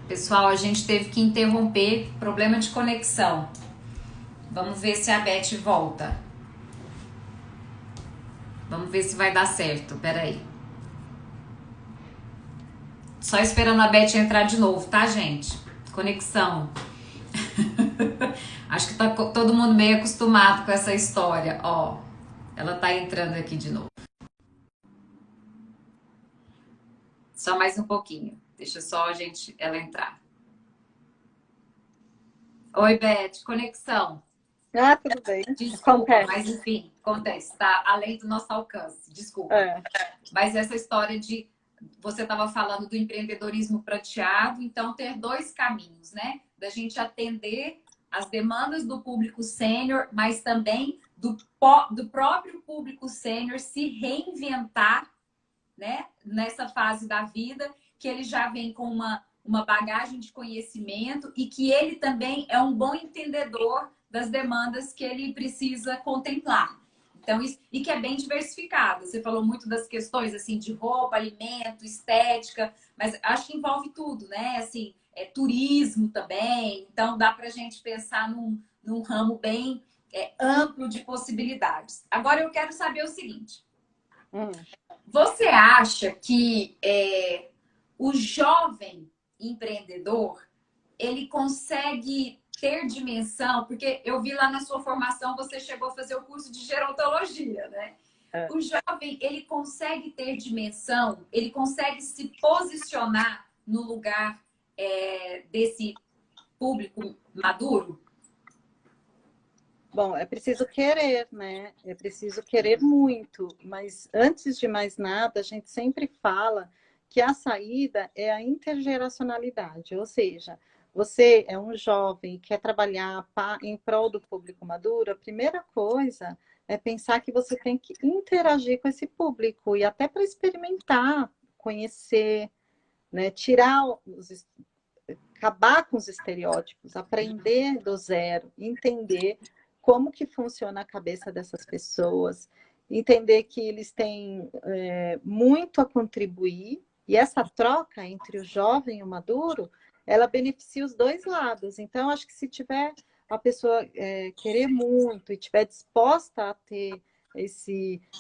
Pessoal, a gente teve que interromper, problema de conexão. Vamos ver se a Beth volta. Vamos ver se vai dar certo. Peraí. Só esperando a Beth entrar de novo, tá, gente? Conexão. Acho que tá todo mundo meio acostumado com essa história. Ó, ela tá entrando aqui de novo. Só mais um pouquinho. Deixa só ela entrar. Oi, Beth, conexão. Ah, tudo bem. Desculpa, mas Acontece. enfim, acontece, tá além do nosso alcance. Desculpa. É. Mas essa história de você estava falando do empreendedorismo prateado, então ter dois caminhos, né? Da gente atender as demandas do público sênior, mas também do próprio público sênior se reinventar, né? Nessa fase da vida, que ele já vem com uma bagagem de conhecimento e que ele também é um bom entendedor das demandas que ele precisa contemplar. Então, isso, e que é bem diversificado. Você falou muito das questões assim de roupa, alimento, estética, mas acho que envolve tudo, né? Assim, turismo também. Então, dá para a gente pensar num ramo bem amplo de possibilidades. Agora, eu quero saber o seguinte: Hum. você acha que o jovem empreendedor ele consegue ter dimensão? Porque eu vi lá na sua formação você chegou a fazer o curso de gerontologia, né? É. O jovem ele consegue ter dimensão, ele consegue se posicionar no lugar desse público maduro? Bom, é preciso querer, né? É preciso querer muito. Mas antes de mais nada, a gente sempre fala que a saída é a intergeracionalidade, ou seja, você é um jovem que quer trabalhar em prol do público maduro, a primeira coisa é pensar que você tem que interagir com esse público e até para experimentar, conhecer, né? Acabar com os estereótipos, aprender do zero, entender como que funciona a cabeça dessas pessoas, entender que eles têm muito a contribuir, e essa troca entre o jovem e o maduro, ela beneficia os dois lados. Então, acho que se tiver a pessoa querer muito e tiver disposta a ter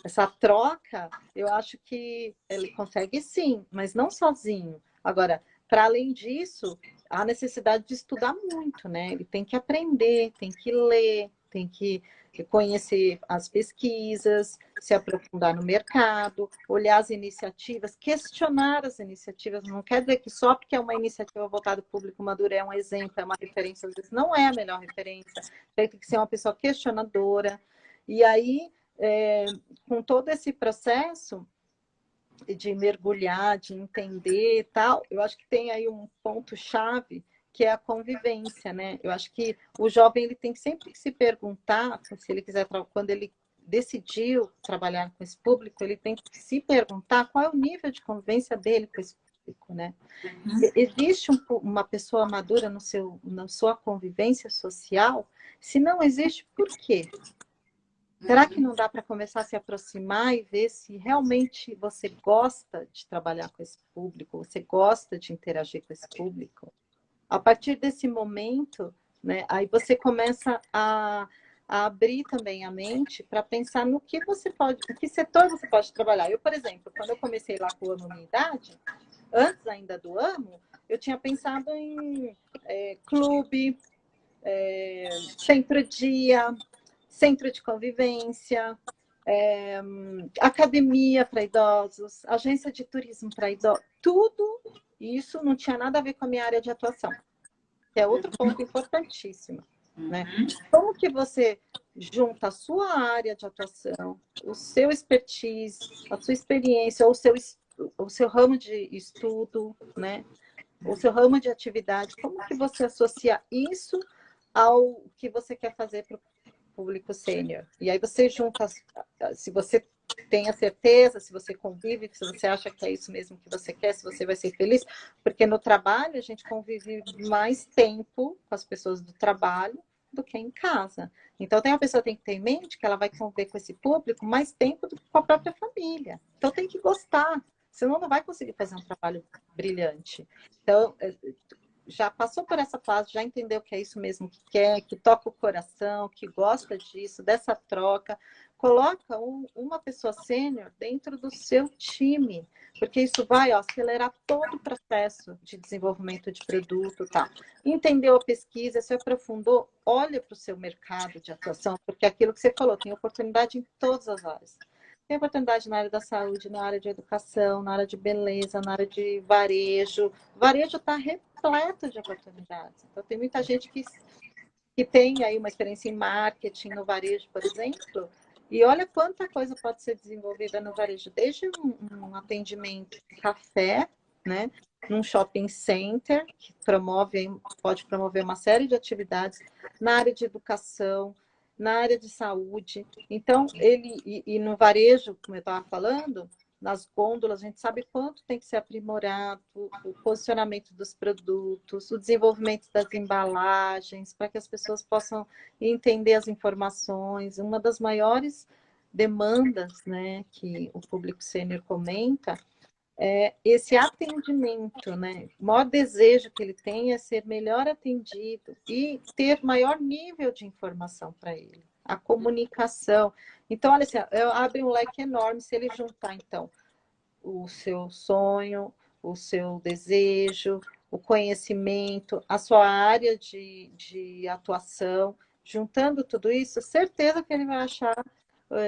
essa troca, eu acho que ele consegue sim, mas não sozinho. Agora, para além disso, há necessidade de estudar muito, né? Ele tem que aprender, tem que ler, tem que conhecer as pesquisas, se aprofundar no mercado, olhar as iniciativas, questionar as iniciativas. Não quer dizer que só porque é uma iniciativa voltada ao público maduro é um exemplo, é uma referência, às vezes não é a melhor referência. Tem que ser uma pessoa questionadora. E aí, com todo esse processo, de mergulhar, de entender e tal, eu acho que tem aí um ponto-chave que é a convivência, né? Eu acho que o jovem ele tem sempre que se perguntar, se ele quiser, quando ele decidiu trabalhar com esse público, ele tem que se perguntar qual é o nível de convivência dele com esse público, né? Existe uma pessoa madura na sua convivência social? Se não existe, por quê? Será que não dá para começar a se aproximar e ver se realmente você gosta de trabalhar com esse público, você gosta de interagir com esse público? A partir desse momento, né, aí você começa a abrir também a mente para pensar no que você pode, em que setor você pode trabalhar. Eu, por exemplo, quando eu comecei lá com o Amo Minha Idade, antes ainda do Amo, eu tinha pensado em clube, centro-dia, centro de convivência, academia para idosos, agência de turismo para idosos, tudo isso não tinha nada a ver com a minha área de atuação, que é outro ponto importantíssimo, né? Como que você junta a sua área de atuação, o seu expertise, a sua experiência, o seu ramo de estudo, né? O seu ramo de atividade, como que você associa isso ao que você quer fazer para o público sênior? E aí você junta, se você tem a certeza, se você convive, se você acha que é isso mesmo que você quer, se você vai ser feliz, porque no trabalho a gente convive mais tempo com as pessoas do trabalho do que em casa. Então, a pessoa tem que ter em mente que ela vai conviver com esse público mais tempo do que com a própria família. Então, tem que gostar, senão não vai conseguir fazer um trabalho brilhante. Então, já passou por essa fase, já entendeu que é isso mesmo que quer, que toca o coração, que gosta disso, dessa troca, coloca uma pessoa sênior dentro do seu time, porque isso vai, ó, acelerar todo o processo de desenvolvimento de produto, tá? Entendeu a pesquisa, se aprofundou, olha para o seu mercado de atuação, porque é aquilo que você falou, tem oportunidade em todas as áreas. Tem oportunidade na área da saúde, na área de educação, na área de beleza, na área de varejo. O varejo está repleto de oportunidades. Então, tem muita gente que tem aí uma experiência em marketing no varejo, por exemplo, e olha quanta coisa pode ser desenvolvida no varejo, desde um atendimento de café, né, num shopping center, que pode promover uma série de atividades na área de educação, na área de saúde. Então, e no varejo, como eu estava falando, nas gôndolas, a gente sabe quanto tem que ser aprimorado, o posicionamento dos produtos, o desenvolvimento das embalagens, para que as pessoas possam entender as informações. Uma das maiores demandas, né, que o público sênior comenta é esse atendimento, né? O maior desejo que ele tem é ser melhor atendido e ter maior nível de informação para ele. A comunicação. Então, olha assim, abre um leque enorme se ele juntar, então, o seu sonho, o seu desejo, o conhecimento, a sua área de atuação. Juntando tudo isso, certeza que ele vai achar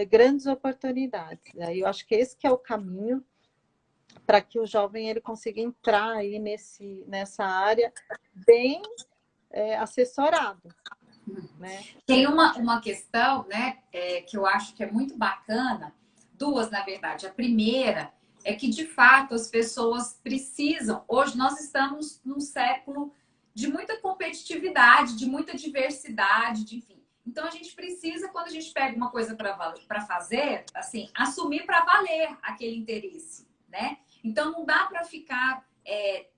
grandes oportunidades. Aí eu acho que esse que é o caminho para que o jovem ele consiga entrar aí nessa área bem assessorado, né? Tem uma questão, né, que eu acho que é muito bacana, duas, na verdade. A primeira é que, de fato, as pessoas precisam. Hoje nós estamos num século de muita competitividade, de muita diversidade, enfim. Então a gente precisa, quando a gente pega uma coisa para fazer, assim, assumir para valer aquele interesse, né? Então não dá para ficar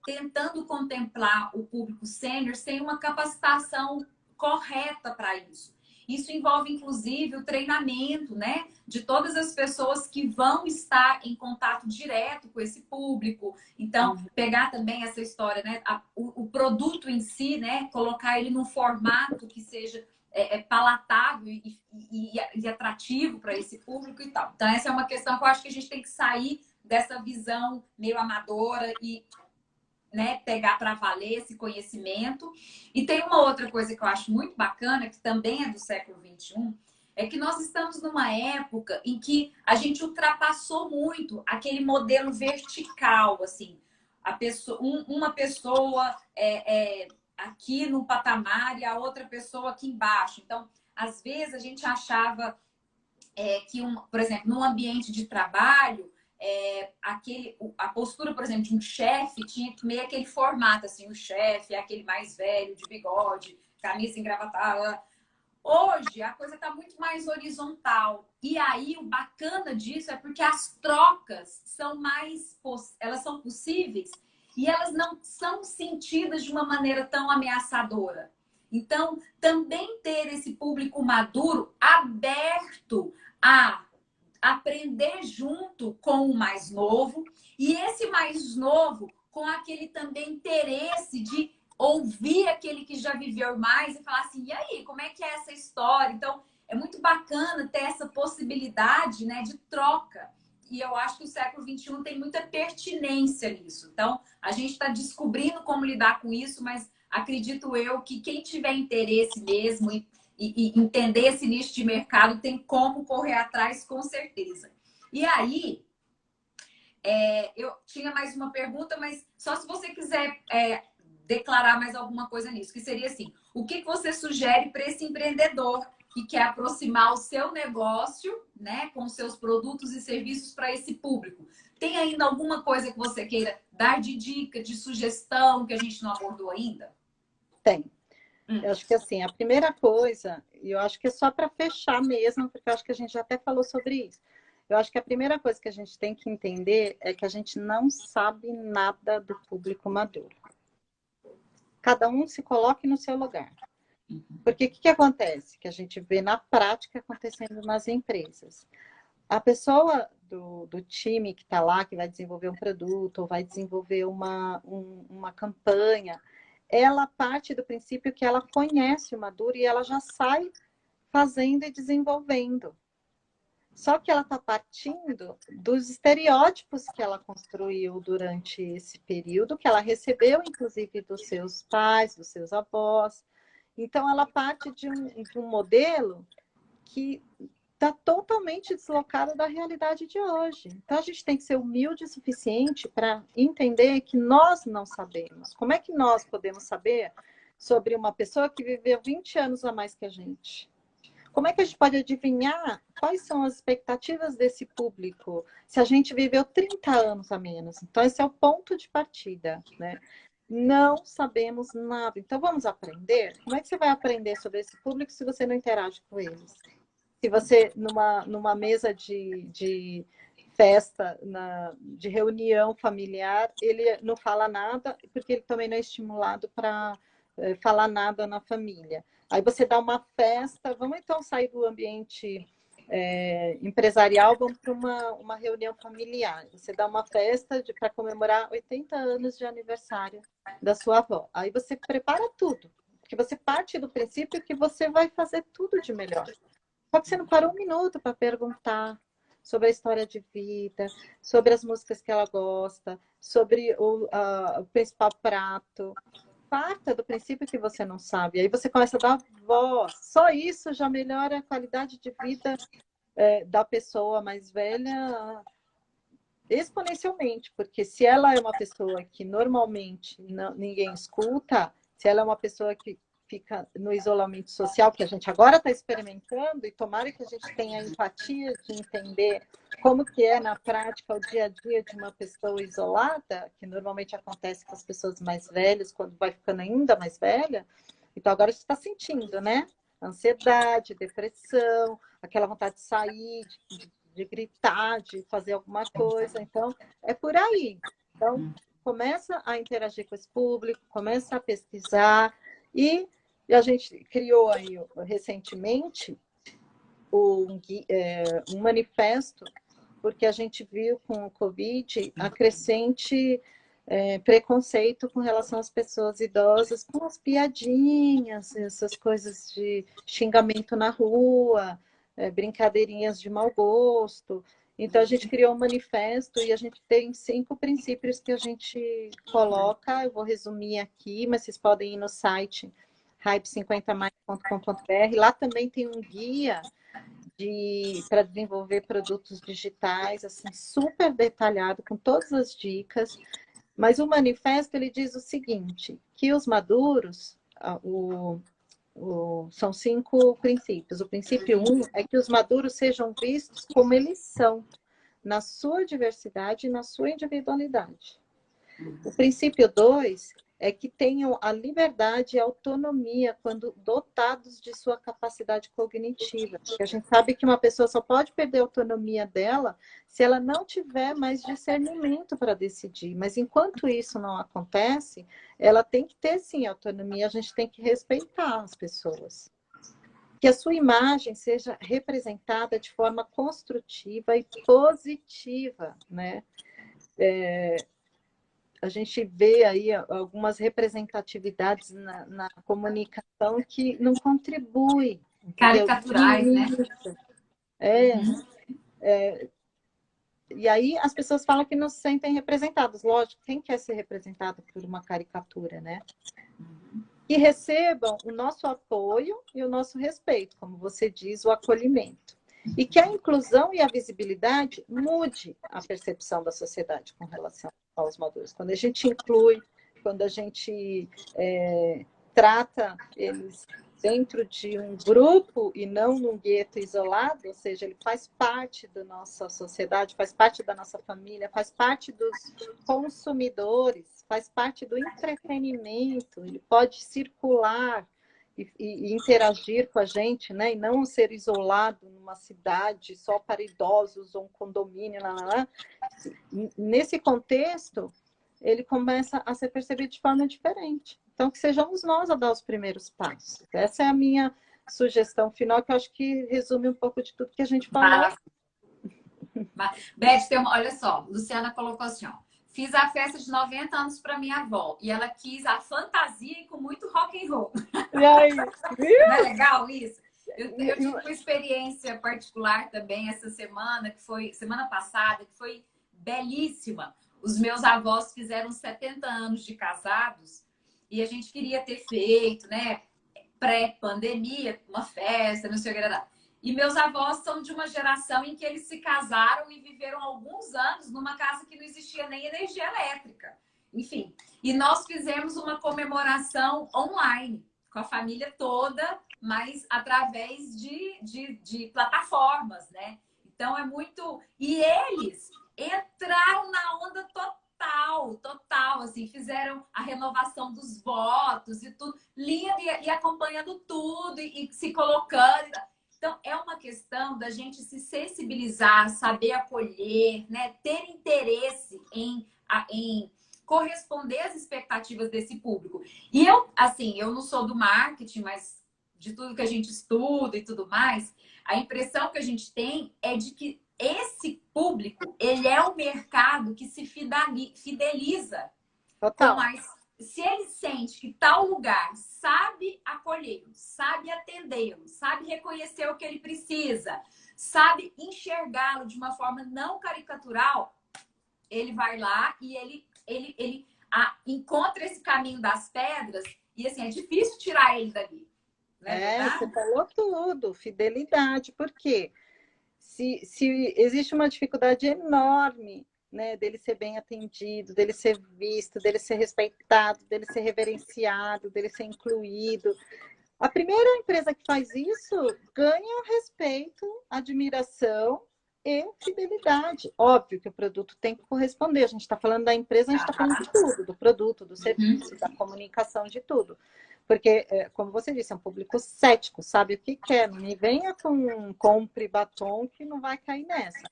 tentando contemplar o público sênior sem uma capacitação correta para isso. Isso envolve, inclusive, o treinamento, né, de todas as pessoas que vão estar em contato direto com esse público. Então, pegar também essa história, né, o produto em si, né, colocar ele num formato que seja palatável e atrativo para esse público e tal. Então, essa é uma questão que eu acho que a gente tem que sair dessa visão meio amadora e, né, pegar para valer esse conhecimento. E tem uma outra coisa que eu acho muito bacana, que também é do século XXI, é que nós estamos numa época em que a gente ultrapassou muito aquele modelo vertical, assim, uma pessoa aqui no patamar e a outra pessoa aqui embaixo. Então, às vezes a gente achava que, por exemplo, num ambiente de trabalho, a postura, por exemplo, de um chefe tinha meio aquele formato, assim, o chefe é aquele mais velho, de bigode, camisa engravatada. Hoje, a coisa está muito mais horizontal. E aí, o bacana disso é porque as trocas elas são possíveis e elas não são sentidas de uma maneira tão ameaçadora. Então, também ter esse público maduro aberto a aprender junto com o mais novo e esse mais novo com aquele também interesse de ouvir aquele que já viveu mais e falar assim, e aí, como é que é essa história? Então, é muito bacana ter essa possibilidade, né, de troca. E eu acho que o século XXI tem muita pertinência nisso. Então, a gente está descobrindo como lidar com isso, mas acredito eu que quem tiver interesse mesmo e entender esse nicho de mercado tem como correr atrás, com certeza. E aí, eu tinha mais uma pergunta, mas só se você quiser declarar mais alguma coisa nisso, que seria assim, o que você sugere para esse empreendedor que quer aproximar o seu negócio, né, com seus produtos e serviços para esse público? Tem ainda alguma coisa que você queira dar de dica, de sugestão que a gente não abordou ainda? Tem. Eu acho que assim, a primeira coisa, e eu acho que é só para fechar mesmo, porque eu acho que a gente já até falou sobre isso. Eu acho que a primeira coisa que a gente tem que entender é que a gente não sabe nada do público maduro. Cada um se coloque no seu lugar. Porque o que acontece? Que a gente vê na prática acontecendo nas empresas. A pessoa do time que está lá, que vai desenvolver um produto, ou vai desenvolver uma campanha, ela parte do princípio que ela conhece o maduro e ela já sai fazendo e desenvolvendo. Só que ela está partindo dos estereótipos que ela construiu durante esse período, que ela recebeu, inclusive, dos seus pais, dos seus avós. Então, ela parte de um modelo que está totalmente deslocado da realidade de hoje. Então, a gente tem que ser humilde o suficiente para entender que nós não sabemos. Como é que nós podemos saber sobre uma pessoa que viveu 20 anos a mais que a gente? Como é que a gente pode adivinhar quais são as expectativas desse público se a gente viveu 30 anos a menos? Então, esse é o ponto de partida, né? Não sabemos nada. Então, vamos aprender? Como é que você vai aprender sobre esse público se você não interage com eles? Se você, numa mesa de festa, de reunião familiar, ele não fala nada, porque ele também não é estimulado para falar nada na família. Aí você dá uma festa, vamos então sair do ambiente empresarial, vamos para uma reunião familiar. Você dá uma festa para comemorar 80 anos de aniversário da sua avó. Aí você prepara tudo, porque você parte do princípio que você vai fazer tudo de melhor. Só que você não parou um minuto para perguntar sobre a história de vida, sobre as músicas que ela gosta, sobre o principal prato. Parta do princípio que você não sabe. Aí você começa a dar voz. Só isso já melhora a qualidade de vida da pessoa mais velha exponencialmente. Porque se ela é uma pessoa que normalmente ninguém escuta, se ela é uma pessoa que fica no isolamento social, que a gente agora está experimentando, e tomara que a gente tenha empatia de entender como que é na prática o dia a dia de uma pessoa isolada, que normalmente acontece com as pessoas mais velhas, quando vai ficando ainda mais velha. Então agora você está sentindo, né? Ansiedade, depressão, aquela vontade de sair, de gritar, de fazer alguma coisa. Então, é por aí. Então, começa a interagir com esse público, começa a pesquisar e a gente criou aí recentemente um manifesto, porque a gente viu com o Covid a crescente preconceito com relação às pessoas idosas, com as piadinhas, essas coisas de xingamento na rua, brincadeirinhas de mau gosto. Então, a gente criou um manifesto e a gente tem 5 princípios que a gente coloca. Eu vou resumir aqui, mas vocês podem ir no site hype50mais.com.br. Lá também tem um guia para desenvolver produtos digitais, assim, super detalhado, com todas as dicas. Mas o manifesto, ele diz o seguinte, que os maduros, são 5 princípios. O princípio 1 é que os maduros sejam vistos como eles são, na sua diversidade e na sua individualidade. O princípio 2 é que tenham a liberdade e a autonomia quando dotados de sua capacidade cognitiva. Porque a gente sabe que uma pessoa só pode perder a autonomia dela se ela não tiver mais discernimento para decidir. Mas enquanto isso não acontece, ela tem que ter sim autonomia, a gente tem que respeitar as pessoas. Que a sua imagem seja representada de forma construtiva e positiva, né? A gente vê aí algumas representatividades na comunicação que não contribuem. Caricaturais, né? E aí as pessoas falam que não se sentem representadas. Lógico, quem quer ser representado por uma caricatura, né? Que recebam o nosso apoio e o nosso respeito, como você diz, o acolhimento. E que a inclusão e a visibilidade mude a percepção da sociedade com relação aos maduros. Quando a gente inclui, quando a gente trata eles dentro de um grupo e não num gueto isolado, ou seja, ele faz parte da nossa sociedade, faz parte da nossa família, faz parte dos consumidores, faz parte do entretenimento, ele pode circular e interagir com a gente, né? E não ser isolado numa cidade só para idosos ou um condomínio, Nesse contexto, ele começa a ser percebido de forma diferente. Então, que sejamos nós a dar os primeiros passos. Essa é a minha sugestão final, que eu acho que resume um pouco de tudo que a gente falou. Beth, olha só, Luciana colocou assim, ó. fiz a festa de 90 anos para minha avó. E ela quis a fantasia com muito rock and roll. E aí? Não é legal isso? Eu tive uma experiência particular também essa semana, que foi semana passada, que foi belíssima. Os meus avós fizeram 70 anos de casados e a gente queria ter feito, né, pré-pandemia, uma festa, não sei o que era. E meus avós são de uma geração em que eles se casaram e viveram alguns anos numa casa que não existia nem energia elétrica. Enfim, e nós fizemos uma comemoração online com a família toda, mas através de plataformas, né? Então é muito... E eles entraram na onda total, assim, fizeram a renovação dos votos e tudo, lindo, e acompanhando tudo, e se colocando. Então, é uma questão da gente se sensibilizar, saber acolher, né? Ter interesse em corresponder às expectativas desse público. E eu, assim, eu não sou do marketing, mas de tudo que a gente estuda e tudo mais, a impressão que a gente tem é de que esse público, ele é um mercado que se fideliza. Total. Mas se ele sente que tal lugar sabe acolhê-lo, sabe atendê-lo, sabe reconhecer o que ele precisa, sabe enxergá-lo de uma forma não caricatural, ele vai lá e ele encontra esse caminho das pedras e, assim, é difícil tirar ele dali. Você falou tudo, fidelidade. Por quê? Se existe uma dificuldade enorme, né, dele ser bem atendido, dele ser visto, dele ser respeitado, dele ser reverenciado, dele ser incluído. A primeira empresa que faz isso ganha respeito, admiração e fidelidade. Óbvio que o produto tem que corresponder. A gente está falando da empresa, a gente está falando de tudo, do produto, do serviço, da comunicação, de tudo. Porque, como você disse, é um público cético, sabe o que quer. Não me venha com compre batom que não vai cair nessa.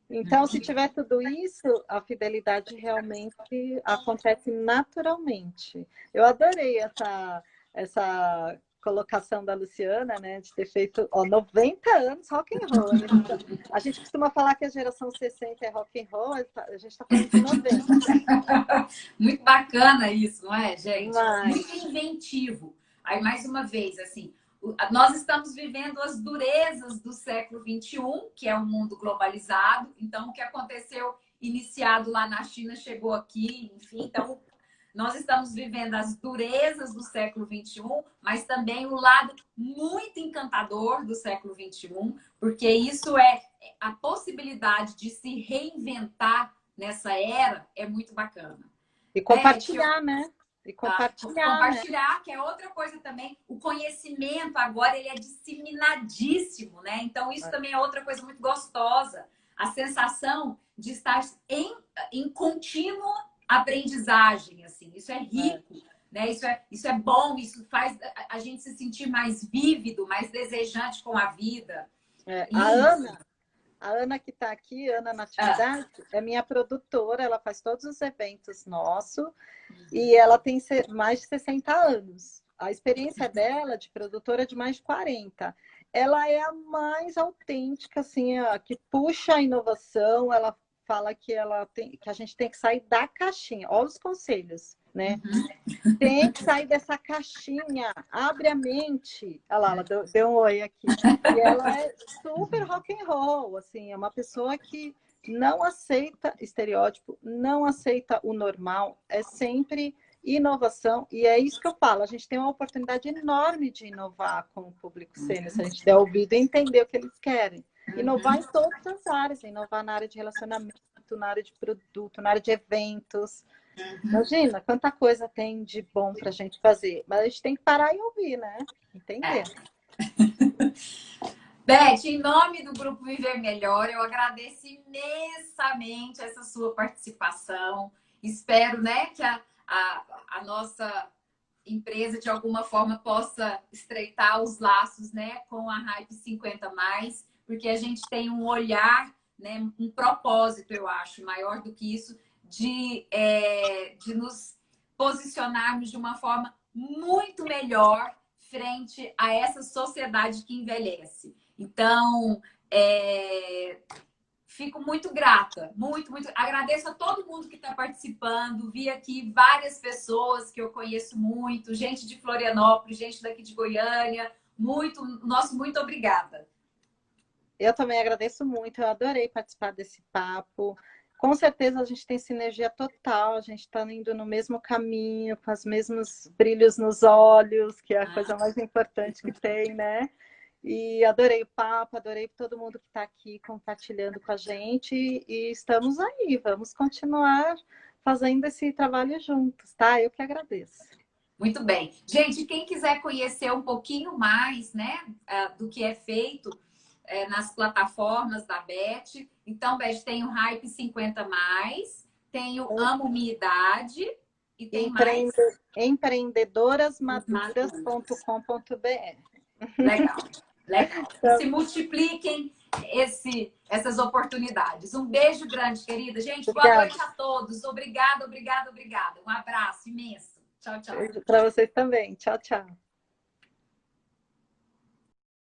Então, se tiver tudo isso, a fidelidade realmente acontece naturalmente. Eu adorei essa colocação da Luciana, né, de ter feito 90 anos rock and roll. A gente costuma falar que a geração 60 é rock and roll, a gente está falando de 90. Muito bacana isso, não é, gente? Mas... Muito inventivo. Aí, mais uma vez, assim, nós estamos vivendo as durezas do século XXI, que é um mundo globalizado. Então, o que aconteceu iniciado lá na China chegou aqui, enfim. Então, nós estamos vivendo as durezas do século XXI, mas também o lado muito encantador do século XXI, porque isso é a possibilidade de se reinventar nessa era, é muito bacana. E compartilhar, né? E compartilhar, né? Que é outra coisa também. O conhecimento agora ele é disseminadíssimo, né? Então isso também é outra coisa muito gostosa. A sensação de estar em contínua aprendizagem, assim. Isso é rico, né? Isso é bom, isso faz a gente se sentir mais vívido, mais desejante com a vida. A Ana que está aqui, Ana Natividade, é minha produtora, ela faz todos os eventos nossos e ela tem mais de 60 anos. A experiência dela de produtora é de mais de 40. Ela é a mais autêntica, assim, que puxa a inovação, ela fala que a gente tem que sair da caixinha. Olha os conselhos, né? Tem que sair dessa caixinha, abre a mente. Olha lá, ela deu um oi aqui. E ela é super rock and roll, assim, é uma pessoa que não aceita estereótipo, não aceita o normal, é sempre inovação, e é isso que eu falo, a gente tem uma oportunidade enorme de inovar com o público sênior, se a gente der ouvido e entender o que eles querem. Inovar em todas as áreas, inovar na área de relacionamento, na área de produto, na área de eventos. Imagina quanta coisa tem de bom para a gente fazer, mas a gente tem que parar e ouvir, né? Entender. Beth, em nome do Grupo Viver Melhor, eu agradeço imensamente essa sua participação. Espero, né, que a nossa empresa, de alguma forma, possa estreitar os laços, né, com a Hype 50+, porque a gente tem um olhar, né, um propósito, eu acho, maior do que isso, de nos posicionarmos de uma forma muito melhor frente a essa sociedade que envelhece. Então, Fico muito grata, muito, muito. Agradeço a todo mundo que está participando. Vi aqui várias pessoas que eu conheço muito, gente de Florianópolis, gente daqui de Goiânia. Muito obrigada. Eu também agradeço muito, eu adorei participar desse papo. Com certeza a gente tem sinergia total, a gente está indo no mesmo caminho, com os mesmos brilhos nos olhos, que é a coisa mais importante que tem, né? E adorei o papo, adorei todo mundo que está aqui compartilhando com a gente. E estamos aí, vamos continuar fazendo esse trabalho juntos, tá? Eu que agradeço. Muito bem. Gente, quem quiser conhecer um pouquinho mais, né, do que é feito nas plataformas da Beth, então, Beth, tem o Hype 50+, tem o Amo Minha Idade e tem mais... Empreendedorasmaduras.com.br. Legal, legal. Então, Se multipliquem essas oportunidades. Um beijo grande, querida. Gente, boa noite a todos. Obrigada, obrigada, obrigada. Um abraço imenso. Tchau, tchau. Para vocês também. Tchau, tchau.